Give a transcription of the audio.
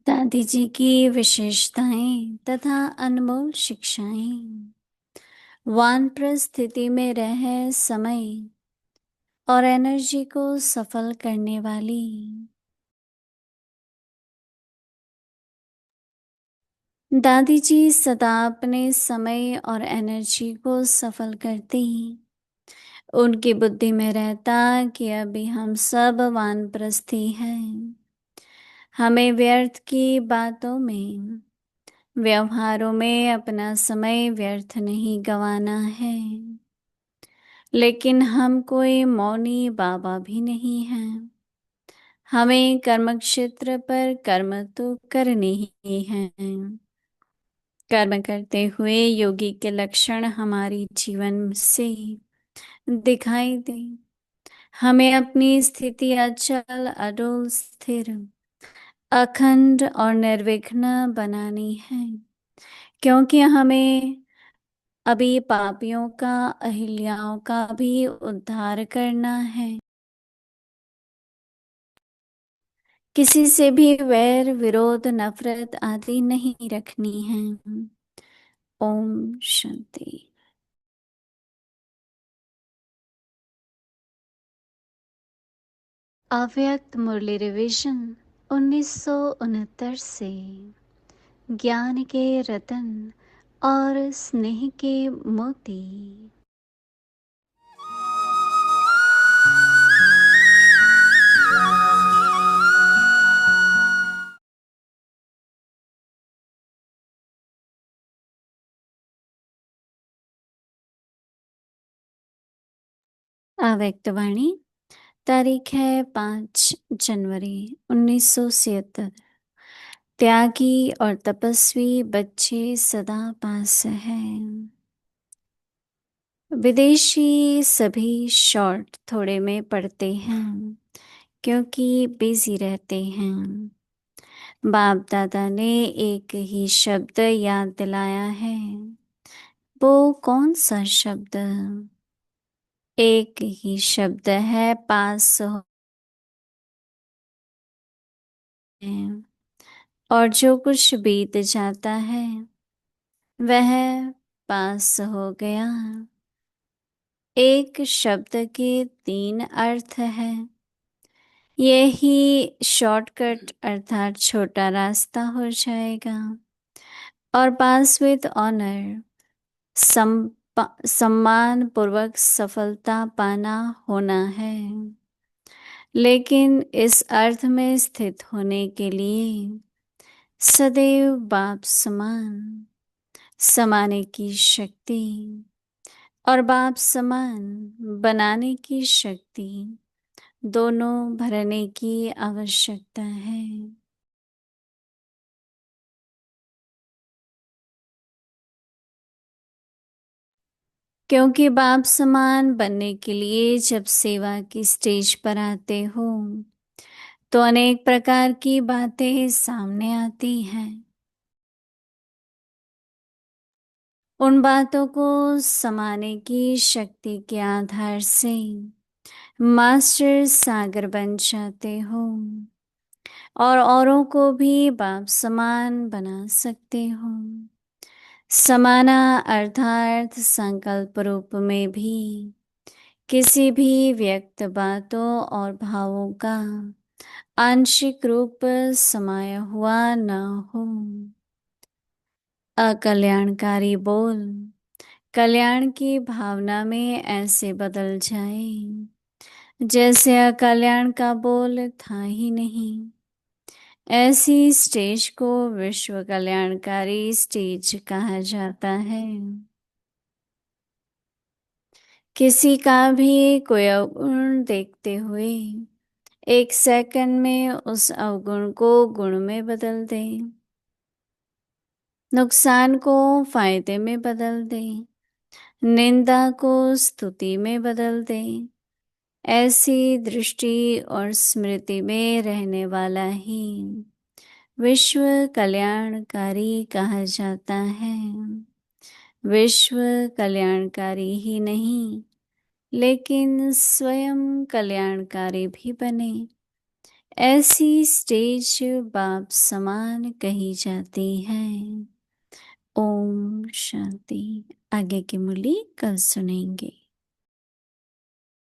दादी जी की विशेषताएं तथा अनमोल शिक्षाएं। वानप्रस्थ स्थिति में रह समय और एनर्जी को सफल करने वाली। दादी जी सदा अपने समय और एनर्जी को सफल करती। उनकी बुद्धि में रहता कि अभी हम सब वानप्रस्थी हैं। हमें व्यर्थ की बातों में, व्यवहारों में अपना समय व्यर्थ नहीं गंवाना है। लेकिन हम कोई मौनी बाबा भी नहीं हैं। हमें कर्म क्षेत्र पर कर्म तो करने ही हैं। कर्म करते हुए योगी के लक्षण हमारी जीवन से दिखाई दे। हमें अपनी स्थिति अचल, अडोल, स्थिर, अखंड और निर्विघ्न बनानी है, क्योंकि हमें अभी पापियों का, अहिल्याओं का भी उद्धार करना है। किसी से भी वैर, विरोध, नफरत आदि नहीं रखनी है। ओम शांति। अव्यक्त मुरली रिविजन 1969 से। ज्ञान के रतन और स्नेह के मोती। अव्यक्त वाणी। तारीख है 5 जनवरी 1977। त्यागी और तपस्वी बच्चे सदा पास हैं। विदेशी सभी शॉर्ट थोड़े में पढ़ते हैं, क्योंकि बिजी रहते हैं। बाप दादा ने एक ही शब्द याद दिलाया है। वो कौन सा शब्द? एक ही शब्द है, पास हो है। और जो कुछ बीत जाता है वह पास हो गया। एक शब्द के 3 अर्थ हैं। यही शॉर्टकट अर्थात छोटा रास्ता हो जाएगा। और पास विद ऑनर, सम्मान पूर्वक सफलता पाना होना है। लेकिन इस अर्थ में स्थित होने के लिए सदैव बाप समान समाने की शक्ति और बाप समान बनाने की शक्ति दोनों भरने की आवश्यकता है। क्योंकि बाप समान बनने के लिए जब सेवा की स्टेज पर आते हो तो अनेक प्रकार की बातें सामने आती हैं। उन बातों को समाने की शक्ति के आधार से मास्टर सागर बन जाते हो और औरों को भी बाप समान बना सकते हो। समाना अर्थात संकल्प रूप में भी किसी भी व्यक्त बातों और भावों का आंशिक रूप समाया हुआ न हो। अकल्याणकारी बोल कल्याण की भावना में ऐसे बदल जाए जैसे अकल्याण का बोल था ही नहीं। ऐसी स्टेज को विश्व कल्याणकारी स्टेज कहा जाता है। किसी का भी कोई अवगुण देखते हुए 1 सेकंड में उस अवगुण को गुण में बदल दे, नुकसान को फायदे में बदल दे, निंदा को स्तुति में बदल दे। ऐसी दृष्टि और स्मृति में रहने वाला ही विश्व कल्याणकारी कहा जाता है। विश्व कल्याणकारी ही नहीं, लेकिन स्वयं कल्याणकारी भी बने, ऐसी स्टेज बाप समान कही जाती है। ओम शांति। आगे की मुरली कल सुनेंगे।